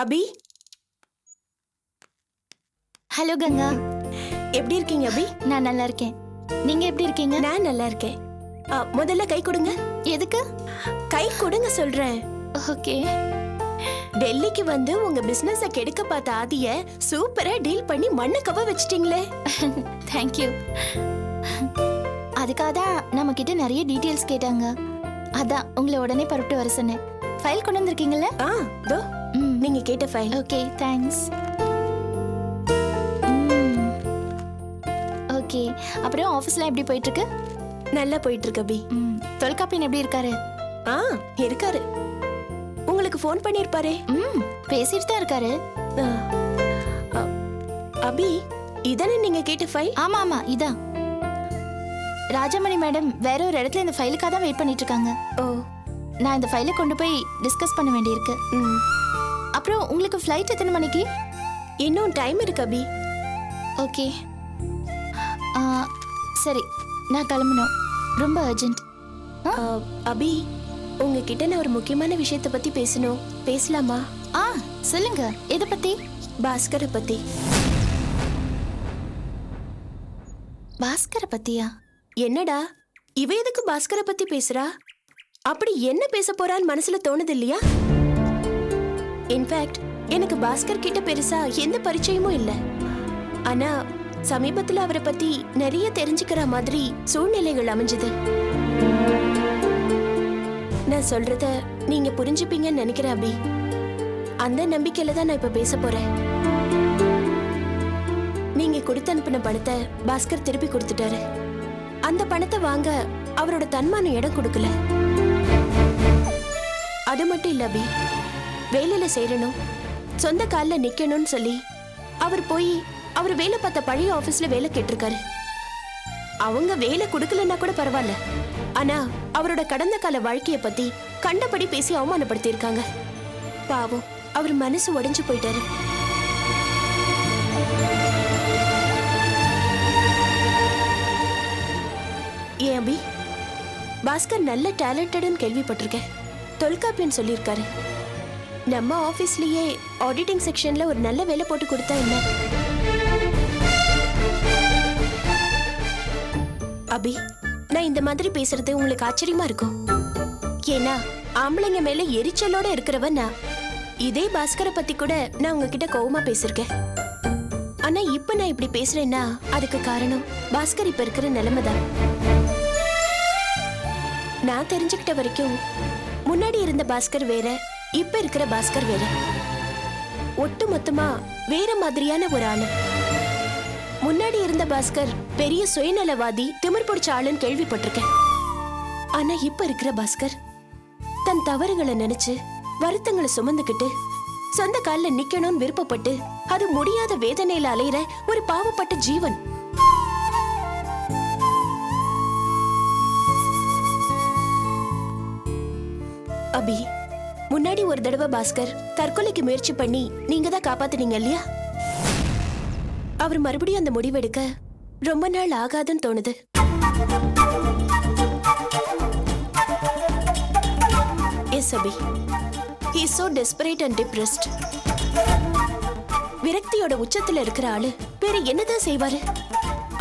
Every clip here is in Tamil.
அபி, ஹலோ கங்கா. எப்படி இருக்கீங்க அபி? நான் நல்லா இருக்கேன். நீங்க எப்படி இருக்கீங்க? நான் நல்லா இருக்கேன். முதல்ல கை கொடுங்க. எதுக்கு? கை கொடுங்க சொல்றேன். ஓகே. டெல்லிக்கு வந்து உங்க பிசினஸ கெடுக்க பார்த்த ஆதிய சூப்பரா டீல் பண்ணி மண்ணு கவ வச்சிட்டீங்களே. தேங்க்யூ. அதுக்காக தான் நம்ம கிட்ட நிறைய டீடைல்ஸ் கேட்டாங்க. அதான் உங்களை உடனே பரப்பிட்டு வர சொன்னேன். ஃபைல் கொண்டு வந்திருக்கீங்கல்ல? தோ நீங்க கேட்ட ஃபைல். Okay, thanks. ஓகே, அப்புறம் ஆஃபீஸ்லாம் எப்படி போயிட்டு இருக்கு? நல்லா போயிட்டு இருக்கு அபி. தொல்காப்பியன் எப்படி இருக்காரு? இருக்காரு. உங்களுக்கு ஃபோன் பண்ணிருப்பாரே. பேசிட்டு தான் இருக்காரு. அபி, இதானே நீங்க கேட்ட ஃபைல்? ஆமா ஆமா, இதான். ராஜமணி மேடம் வேற ஒரு இடத்துல இந்த ஃபைலுக்காக தான் வெயிட் பண்ணிட்டு இருக்காங்க. ஓ, நான் இந்த ஃபைலை கொண்டு போய் டிஸ்கஸ் பண்ண வேண்டியிருக்கு. அப்புறம் உங்களுக்கு ஃப்ளைட் எத்தனை மணிக்கு? இன்னும் டைம் இருக்கு அபி. ஓகே, சரி, நான் கிளம்பணும். ரொம்ப அர்ஜென்ட். அபி, உங்ககிட்ட நான் ஒரு முக்கியமான விஷயத்தை பத்தி பேசணும். பேசலாமா? சொல்லுங்க. எதை பத்தி? பாஸ்கரை பத்தி. பாஸ்கரை பத்தியா? என்னடா இவ எதுக்கு பாஸ்கரை பத்தி பேசுறா? அப்படி என்ன பேச போறான்னு மனசுல தோணுது இல்லையா? இன்ஃபேக்ட் எனக்கு பாஸ்கர் கிட்ட பெருசா எந்த பரிச்சயமும் இல்ல. ஆனா சமீபத்துல அவரை பத்தி நிறைய தெரிஞ்சுக்கிற மாதிரி சூழ்நிலைகள் அமைஞ்சது. நான் சொல்றத நீங்க புரிஞ்சுப்பீங்கன்னு நினைக்கிறேன் அபி. அந்த நம்பிக்கையில தான் நான் இப்ப பேச போறேன். நீங்க கொடுத்து அனுப்பின பணத்தை பாஸ்கர் திருப்பி கொடுத்துட்டாரு. அந்த பணத்தை வாங்க அவரோட தன்மான இடம் கொடுக்கல. அது மட்டும் இல்ல அபி, வேலையில சேரணும், சொந்த கால்ல நிக்கணும்னு சொல்லி அவர் போய் அவர் வேலை பார்த்த பழைய ஆபீஸ்ல வேலை கேட்டிருக்காரு. அவங்க வேலை கொடுக்கலன்னா கூட பரவாயில்ல, ஆனா அவரோட கடந்த கால வாழ்க்கைய பத்தி கண்டபடி பேசி அவமானப்படுத்தி இருக்காங்க. பாவம், அவர் மனசு உடைஞ்சு போயிட்டாரு. ஏன் அபி, பாஸ்கர் நல்ல டேலண்டட்னு கேள்விப்பட்டிருக்கேன். தொல்காப்பியன் சொல்லியிருக்காரு. நம்ம ஆபீஸ்லயே ஆடிட்டிங் செக்ஷன்ல ஒரு நல்ல வேலை போட்டு கொடுத்தா என்ன? அபி, நான் இந்த மாதிரி பேசுறது உங்களுக்கு ஆச்சரியமா இருக்கும். ஏன்னா ஆம்பளைங்க மேல எரிச்சலோட இருக்கிறவன் நான். இதே பாஸ்கரை பத்தி கூட நான் உங்ககிட்ட கோவமா பேசிருக்கேன். ஆனா இப்ப நான் இப்படி பேசுறேன்னா அதுக்கு காரணம் பாஸ்கர் இப்ப இருக்கிற நிலைமைதான். நான் தெரிஞ்சுக்கிட்ட வரைக்கும் முன்னாடி இருந்த பாஸ்கர் வேற, இப்ப இருக்கிற பாஸ்கர் வேற. ஒட்டு மொத்தமா வேற மாதிரியான ஒரு ஆளு. முன்னாடி இருந்த பாஸ்கர் பெரிய சுயநலவாதி, திமிர் பிடிச்ச ஆளுன்னு கேள்விப்பட்டிருக்கேன். ஆனா இப்ப இருக்கிற பாஸ்கர் தன் தவறுகளை நினைச்சு வருத்தங்களை சுமந்துக்கிட்டு சொந்த கால்ல நிக்கணும்னு விருப்பப்பட்டு அது முடியாத வேதனையில அலையிற ஒரு பாவப்பட்ட ஜீவன். அபி, முன்னாடி ஒரு தடவை பாஸ்கர் தற்கொலைக்கு முயற்சி பண்ணி நீங்க தான் காப்பாத்துனீங்க இல்லையா? அவர் மறுபடியும் அந்த முடிவெடுக்க ரொம்ப நாள் ஆகாதுன்னு தோணுது. Yes Abhi, he is so desperate and depressed. விரக்தியோட உச்சத்துல இருக்கிற ஆளு வேற என்னதான் செய்வாரு?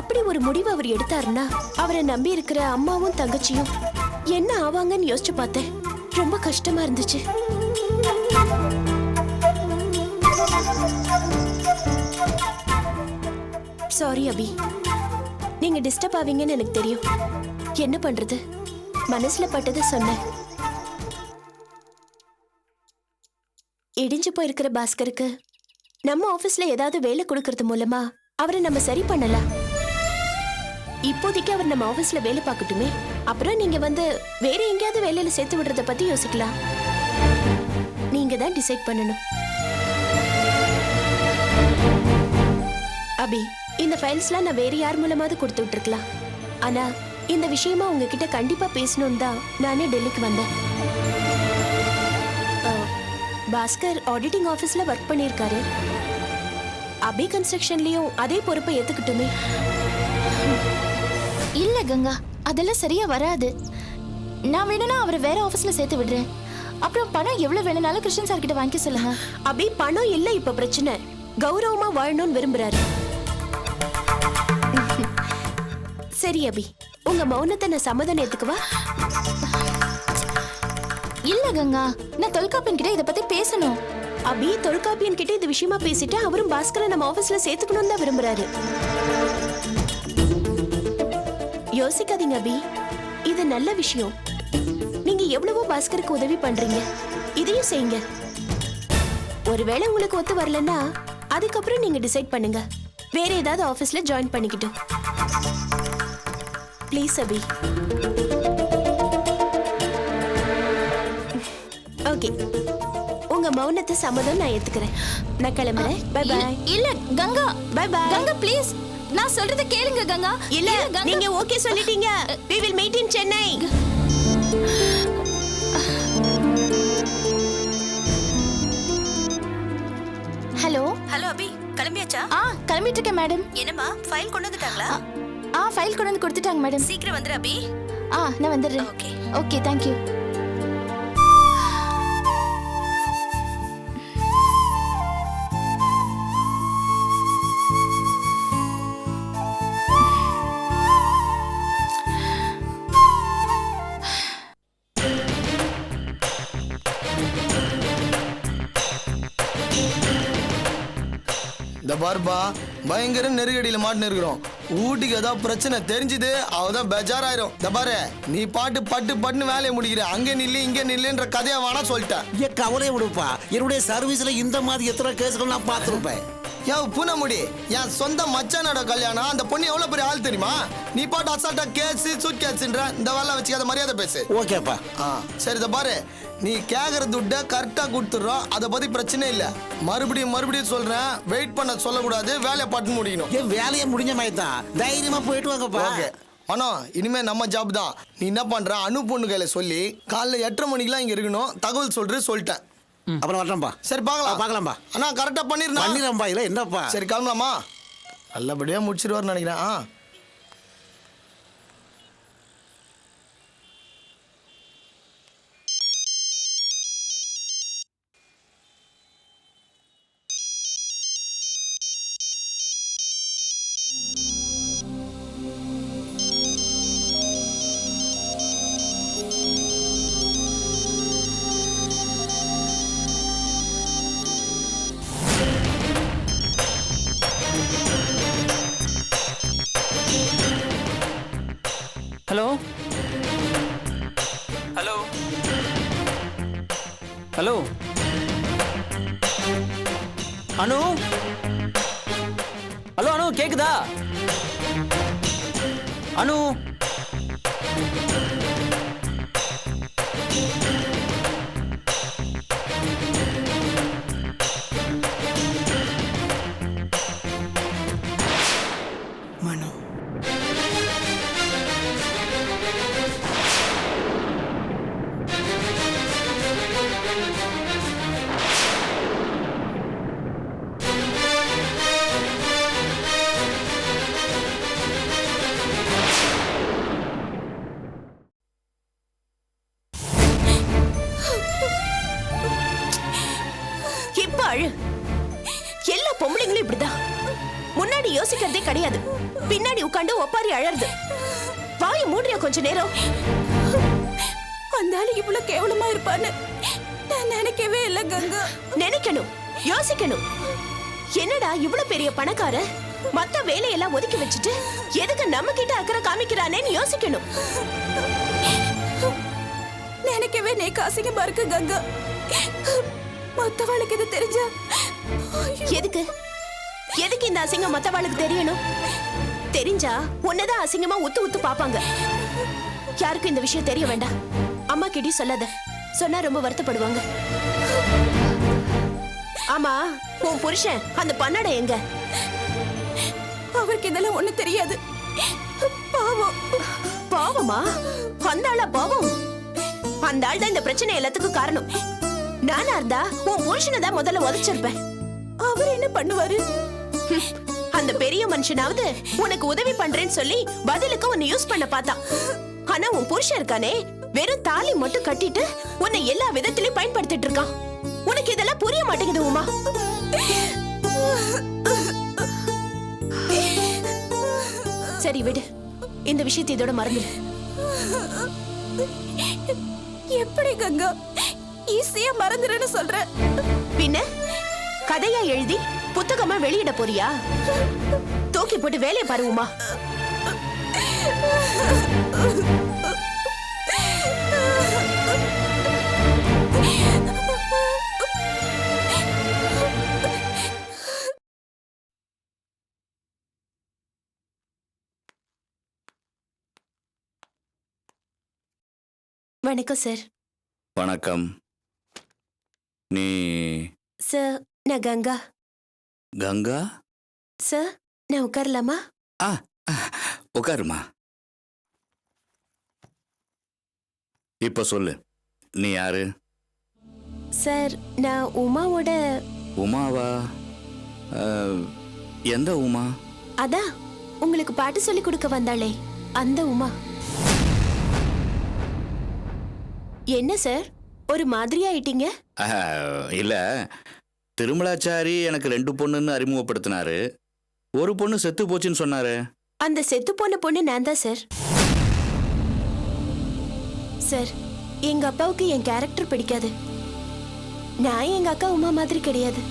அப்படி ஒரு முடிவு அவர் எடுத்தாருன்னா அவரை நம்பி இருக்கிற அம்மாவும் தங்கச்சியும் என்ன ஆவாங்கன்னு யோசிச்சு பார்த்தேன். ரொம்ப கஷ்டமா இருந்துச்சு. சாரி அபி, நீங்க டிஸ்டர்ப் ஆவீங்கன்னு எனக்கு தெரியும். என்ன பண்றது, மனசுல பட்டதை சொன்னேன். இடிஞ்சு போயிருக்கிற பாஸ்கருக்கு நம்ம ஆபீஸ்ல ஏதாவது வேலை கொடுக்கறது மூலமா அவரை நம்ம சரி பண்ணலாம். இப்போதைக்கு அவர் நம்ம ஆபீஸ்ல வேலை பார்க்கட்டுமே, அப்புறம் நீங்க வந்து வேற எங்கேயாவது வேலையில சேர்த்து விடுறத பத்தி யோசிக்கலாம். நீங்க தான் டிசைட் பண்ணணும். அபி, இந்த ஃபைல்ஸ்லாம் நான் வேற யார் மூலமாவது கொடுத்து விட்டுருக்கலாம். ஆனா இந்த விஷயமா உங்ககிட்ட கண்டிப்பா பேசணும்னு தான் நானே டெல்லிக்கு வந்தேன். பாஸ்கர் ஆடிட்டிங் ஆபீஸ்ல ஒர்க் பண்ணியிருக்காரு. அபி கன்ஸ்ட்ரக்ஷன்லயும் அதே பொறுப்பை ஏத்துக்கிட்டுமே. இல்ல கங்கா, அதெல்லாம் சரியா வராது. நான் வேணும்னா அவரை வேற ஆபீஸ்ல சேர்த்து விடுறேன். அப்புறம் பணம் எவ்வளவு வேணும்னாலும் கிருஷ்ணன் சார் கிட்ட வாங்கிக்க சொல்லுங்க. அபி பணம் இல்ல இப்ப பிரச்சனை, கௌரவமா வாழணும்னு விரும்புறாரு. சரி அபி, உங்க மௌனத்தை நான் சமாதானம் ஏத்துக்குவா? இல்ல கங்கா, நான் தொல்காப்பியன் கிட்ட இத பத்தி பேசணும். அபி தொல்காப்பியன் கிட்ட இந்த விஷயமா பேசிட்டு அவரும் பாஸ்கரை நம்ம ஆபீஸ்ல சேர்த்துக்கணும்னு தான் விரும்புறாரு. யோசிக்காதீங்க அபி, இது நல்ல விஷயம். நீங்க எவ்வளவோ பாஸ்கருக்கு உதவி பண்றீங்க, இதையும் செய்யுங்க. ஒருவேளை உங்களுக்கு ஒத்து வரலன்னா அதுக்கப்புறம் நீங்க டிசைட் பண்ணுங்க, வேற ஏதாவது ஆபீஸ்ல ஜாயின் பண்ணிக்கிட்டோம். Please Abhi. ஓகே, உங்க மௌனத்தை சம்மதம் நான் ஏத்துக்கிறேன். நான் கிளம்புறேன். Bye bye. இல்ல Ganga, bye bye. Ganga please, நான் சொல்றத கேளுங்க கங்கா. இல்ல நீங்க ஓகே சொல்லிட்டீங்க. we will meet in Chennai. Hello hello Abhi, கிளம்பியாச்சா? கிளம்பிட்டு இருக்கேன் மேடம். என்னம்மா, ஃபைல் கொண்டு வந்துட்டாங்களா? ஃபைல் கொண்டு வந்து கொடுத்துட்டாங்க மேடம். சீக்கிரம் வந்துரு அபி. நான் வந்துடுறேன். Okay okay, thank you. இந்த பார்பா பயங்கர நெருக்கடியில மாட்டு இருக்கிறோம். ஊட்டிக்கு ஏதாவது பிரச்சனை தெரிஞ்சுது அவதான் பெஜாராயிரும். இந்த பாரு, நீ பட்டு பட்டுன்னு வேலையை முடிக்கிற, அங்க நில்லு இங்க நில்லுன்ற கதையா வேணா சொல்லிட்டேன். ஏன் கவலையை விடுப்பா, என்னுடைய சர்வீஸ்ல இந்த மாதிரி எத்தனை கேஸ்கள் நான் பார்த்துருப்பேன். பூனமுடி, என் சொந்த மச்சானோட கல்யாணம். அந்த பொண்ணு எவ்வளவு பெரிய ஆள் தெரியுமா? நீ பாட்டு அசால்ட்டா கேஸ் சூட் கேஸ்ன்ற இந்த வேலை வச்சுக்காத, மரியாதை பேசு. ஓகேப்பா. சரி, இதை பாரு, நீ கேக்குற துட்டை கரெக்டா கொடுத்துடுறோம், அதை பத்தி பிரச்சனை இல்ல. மறுபடியும் சொல்றேன், வெயிட் பண்ண சொல்லக்கூடாது, வேலையை பட்டு முடிக்கணும். என் வேலையை முடிஞ்ச மாதிரி தான், தைரியமா போயிட்டு வாங்கப்பா. ஓகே அண்ணா, இனிமே நம்ம ஜாப் தான். நீ என்ன பண்ற, அனு பொண்ணு கையில சொல்லி காலைல 8:30 மணிக்கெல்லாம் இங்க இருக்கணும், தகவல் சொல்லிட்டேன். அப்புறம் வரட்டோம்பா. சரி பார்க்கலாம்பா. அண்ணா கரெக்டா பண்ணிடுறேன்பா. இல்ல என்னப்பா. சரி கிளம்பலாமா? நல்லபடியா முடிச்சிருவாருன்னு நினைக்கிறேன். ஹலோ ஹலோ ஹலோ அனு, ஹலோ அனு, கேக்குதா? அனு, மனு, எல்லா பொம்பளைங்களும் இப்படிதான். முன்னாடி யோசிக்கிறதே கிடையாது, பின்னாடி உட்காந்து ஒப்பாரி அழறது. வாயை மூடியா கொஞ்ச நேரம். அந்த ஆளு இவ்வளவு கேவலமா இருப்பான்னு நான் நினைக்கவே இல்லை கங்கா. நினைக்கணும், யோசிக்கணும். என்னடா இவ்வளவு பெரிய பணக்கார மத்த வேலையெல்லாம் ஒதுக்கி வச்சுட்டு எதுக்கு நம்ம கிட்ட அக்கறை காமிக்கிறானேன்னு யோசிக்கணும். நினைக்கவே நீ அசிங்கமா இருக்கு கங்கா. மத்தவாளுக்கு இது தெரிஞ்சா எதுக்கு இந்த அசிங்கம் மத்தவாளுக்கு தெரியணும்? தெரிஞ்சா உன்னதான் அசிங்கமா உத்து பாப்பாங்க. யாருக்கும் இந்த விஷயம் தெரிய வேண்டாம். அம்மா கிட்டயும் சொல்லாத, சொன்னா ரொம்ப வருத்தப்படுவாங்க. ஆமா, உன் புருஷன் அந்த பண்ணாட எங்க? அவருக்கு இதெல்லாம் ஒண்ணு தெரியாது. பாவம். பாவமா? அந்த ஆளா பாவம்? அந்த ஆள் தான் இந்த பிரச்சனை எல்லாத்துக்கும் காரணம். நானா இருந்தா உன் புருஷனை தான் முதல்ல உதைச்சிருப்பேன். அவர் என்ன பண்ணுவாரு? அந்த பெரிய மனுஷனாவது உனக்கு உதவி பண்றேன்னு சொல்லி பதிலுக்கு உன்னை யூஸ் பண்ண பார்த்தான். ஆனா உன் புருஷன் இருக்கானே, வெறும் தாலி மட்டும் கட்டிட்டு உன்னை எல்லா விதத்திலயும் பயன்படுத்திட்டு இருக்கான். உனக்கு இதெல்லாம் புரிய மாட்டேங்குது உமா. சரி விடு, இந்த விஷயத்தை இதோட மறந்துடு. எப்படி கங்கா ஈஸியா மறந்துடுன்னு சொல்ற? பின்ன கதையா எழுதி புத்தகமா வெளியிட போறியா? தூக்கி போட்டு வேலையை பாரு உமா. வணக்கம் சார். வணக்கம். நீ சார், நான் கங்கா. கங்கா? சார், நான் உட்காரலாமா? ஆ, உட்காருமா. இப்ப சொல்லு, நீ யாரு? சார், நான் உமாவோட. உமாவா? எந்த உமா? அதான் உங்களுக்கு பாட்டு சொல்லி கொடுக்க வந்தாளே, அந்த உமா. என்ன சார், ஒரு மாதிரி ஆயிட்டீங்க? இல்ல, திருமலாச்சாரி எனக்கு 2 பொண்ணுன்னு அறிமுகப்படுத்தினாரு. ஒரு பொண்ணு செத்து போச்சுன்னு சொன்னாரு. அந்த செத்து போன பொண்ணு நான் தான் சார். சார், எங்க அப்பாவுக்கு என் கேரக்டர் பிடிக்காது. நான் எங்க அக்கா உமா மாதிரி கிடையாது.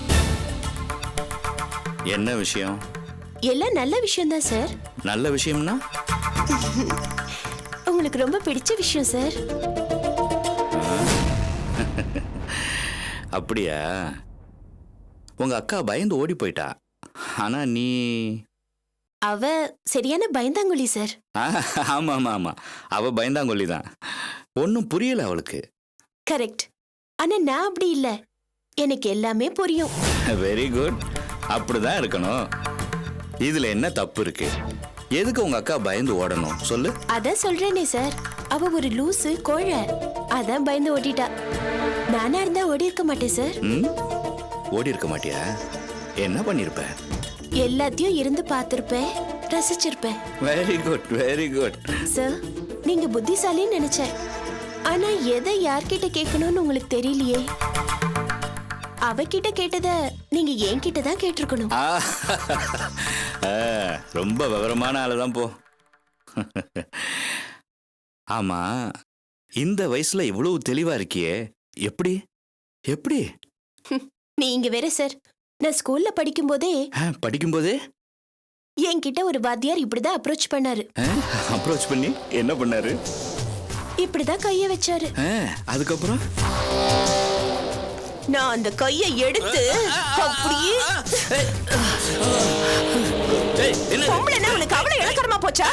என்ன விஷயம்? எல்லாம் நல்ல விஷயம் தான் சார். நல்ல விஷயம்னா? உங்களுக்கு ரொம்ப பிடிச்ச விஷயம் சார். அப்படியா? உங்க அக்கா பயந்து ஓடி போயிட்டா. ஆனா நீ? அவ சரியான பயந்தாங்குழி சார். ஆமா ஆமா ஆமா, அவ பயந்தாங்கொல்லி தான். ஒன்னும் புரியல அவளுக்கு. கரெக்ட். ஆனா நான் அப்படி இல்ல, எனக்கு எல்லாமே புரியும். வெரி குட், அப்படிதான் இருக்கணும். இதுல என்ன தப்பு இருக்கு? எதுக்கு உங்க அக்கா பயந்து ஓடணும் சொல்லு? அதான் சொல்றேனே சார், அவ ஒரு லூசு கோழை, அதான் பயந்து ஓடிட்டா. நானா இருந்தா ஓடி இருக்க மாட்டேன் சார். ஓடி இருக்க மாட்டியா? என்ன பண்ணிருப்ப? எல்லாத்தையும் இருந்து பார்த்திருப்பேன், ரசிச்சிருப்பேன். Very good very good. Sir, நீங்க புத்திசாலின்னு நினைச்சேன். ஆனா எதை யார்கிட்ட கேட்கணும்னு உங்களுக்கு தெரியலையே. அவகிட்ட கேட்டத நீங்க என்கிட்ட தான் கேட்டிருக்கணும். ரொம்ப விவரமான ஆளுதான் போ. ஆமா, இந்த வயசுல இவ்வளவு தெளிவா இருக்கியே, எப்படி எப்படி? நீங்க வேற சார், நான் ஸ்கூல்ல படிக்கும்போதே என்கிட்ட ஒரு வாத்தியார் இப்படிதான் அப்ரோச் பண்ணாரு. அப்ரோச் பண்ணி என்ன பண்ணாரு? இப்படிதான் கைய வச்சாரு. அதுக்கப்புறம் நான் அந்த கையை எடுத்து அப்படியே. பொம்பளைன்னா உனக்கு அவ்வளவு இலக்கரமா போச்சா?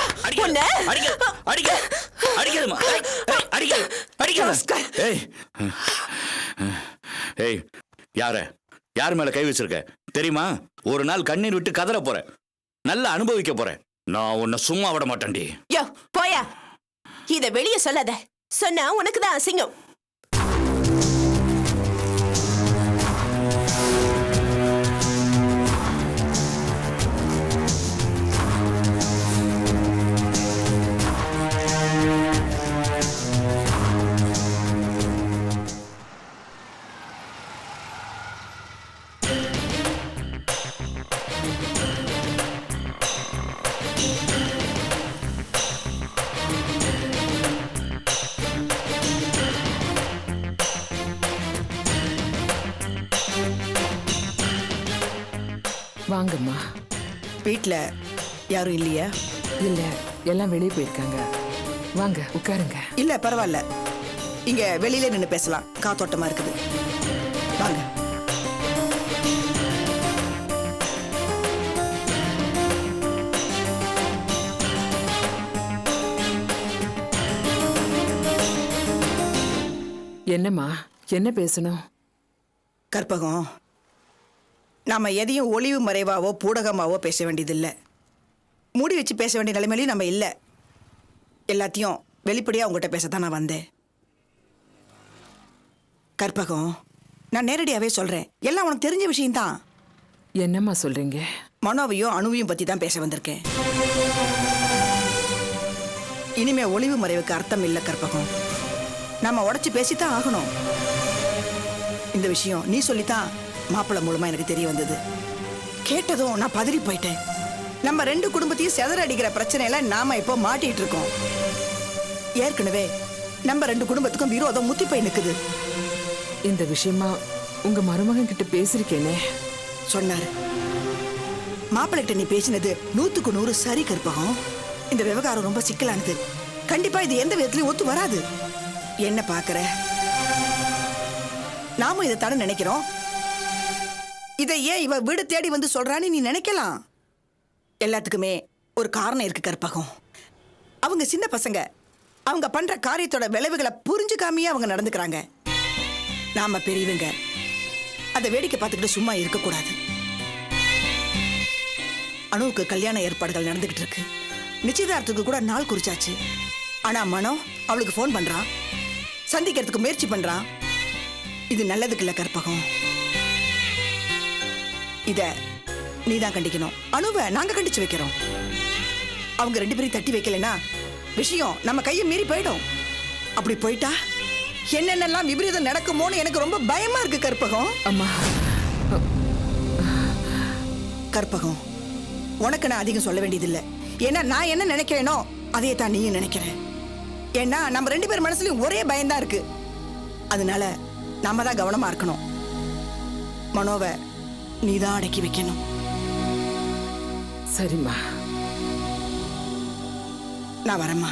யார் மேல கை வச்சிருக்க தெரியுமா? ஒரு நாள் கண்ணீர் விட்டு கதற போற, நல்லா அனுபவிக்க போற. நான் உன்னை சும்மா விட மாட்டேன்டி. யோ போயா, இத வெளியே சொல்லாத. சொன்னா உனக்கு தான் அசிங்கம். வாங்கம்மா. வீட்ல யாரும் இல்லையா? இல்ல, எல்லாம் வெளியே போயிருக்காங்க. வாங்க உட்காருங்க. இல்ல பரவாயில்ல, இங்க வெளியில நின்னு பேசலாம், காத்தோட்டமா இருக்குது. வாங்க. என்னம்மா, என்ன பேசணும்? கற்பகம், நாம எதையும் ஒளிவு மறைவாவோ பூடகமாவோ பேச வேண்டியதில்லை. மூடி வச்சு பேச வேண்டிய நிலைமையிலையும் நம்ம இல்லை. எல்லாத்தையும் வெளிப்படையா உங்ககிட்ட பேசத்தான் நான் வந்தேன். கற்பகம், நான் நேரடியாவே சொல்றேன், எல்லாம் உனக்கு தெரிஞ்ச விஷயம்தான். என்னம்மா சொல்றீங்க? மனோவையும் அணுவையும் பத்தி தான் பேச வந்திருக்கேன். இனிமே ஒளிவு மறைவுக்கு அர்த்தம் இல்லை கற்பகம். நாம உடைச்சு பேசித்தான் ஆகணும். இந்த விஷயம் நீ சொல்லித்தான் மாப்பிள்ளை மூலமா எனக்கு தெரிய வந்தது. கேட்டதும் நான் பதறி போயிட்டேன். நம்ம 2 குடும்பத்தையும் செதற அடிக்கிற பிரச்சனையில நாம இப்போ மாட்டிட்டு இருக்கோம். ஏற்கனவே நம்ம 2 குடும்பத்துக்கும் விரோதம் முத்தி போய் நிக்குது. இந்த விஷயமா உங்க மருமகன் கிட்ட பேசிருக்கேனே. சொன்னாரு. மாப்பிள்ளைகிட்ட நீ பேசினது 100க்கு 100 சரி கற்பகம். இந்த விவகாரம் ரொம்ப சிக்கலானது. கண்டிப்பா இது எந்த விதத்திலையும் ஒத்து வராது. என்ன பாக்குற? நாமும் இதை தானே நினைக்கிறோம். இதை ஏன் இவ வீடு தேடி வந்து சொல்றான்னு நீ நினைக்கலாம். எல்லாத்துக்குமே ஒரு காரணம் இருக்கு கற்பகம். அவங்க சின்ன பசங்க. அவங்க பண்ற காரியத்தோட விளைவுகளை புரிஞ்சுக்காமையே அவங்க நடந்துக்கிறாங்க. நாம பெரியவங்க அதை வேடிக்கை பார்த்துக்கிட்டு சும்மா இருக்கக்கூடாது. அனுவுக்கு கல்யாண ஏற்பாடுகள் நடந்துகிட்டு இருக்கு. நிச்சயதார்த்தத்துக்கு கூட நாள் குறிச்சாச்சு. ஆனா மனோ அவளுக்கு ஃபோன் பண்றான், சந்திக்கிறதுக்கு முயற்சி பண்றான். இது நல்லதுக்கு இல்ல கற்பகம். இத நீதான் கண்டிக்கணும். அனுவை நாங்க கண்டிச்சு வைக்கிறோம். அவங்க 2 பேரையும் தட்டி வைக்கலனா விஷயம் நம்ம கையை மீறி போயிடும். அப்படி போயிட்டா என்னென்னலாம் விபரீதம் நடக்குமோன்னு எனக்கு ரொம்ப பயமா இருக்கு கற்பகம். அம்மா, கற்பகம், உனக்கு நான் அதிகம் சொல்ல வேண்டியதில்லை. ஏன்னா நான் என்ன நினைக்கிறேனோ அதே தான் நீயும் நினைக்கிறேன். ஏன்னா நம்ம 2 பேர் மனசுலயும் ஒரே பயம்தான் இருக்கு. அதனால நாம தான் கவனமா இருக்கணும். மனோவை நீதான் அடக்கி வைக்கணும். சரிம்மா. நான் வரேம்மா.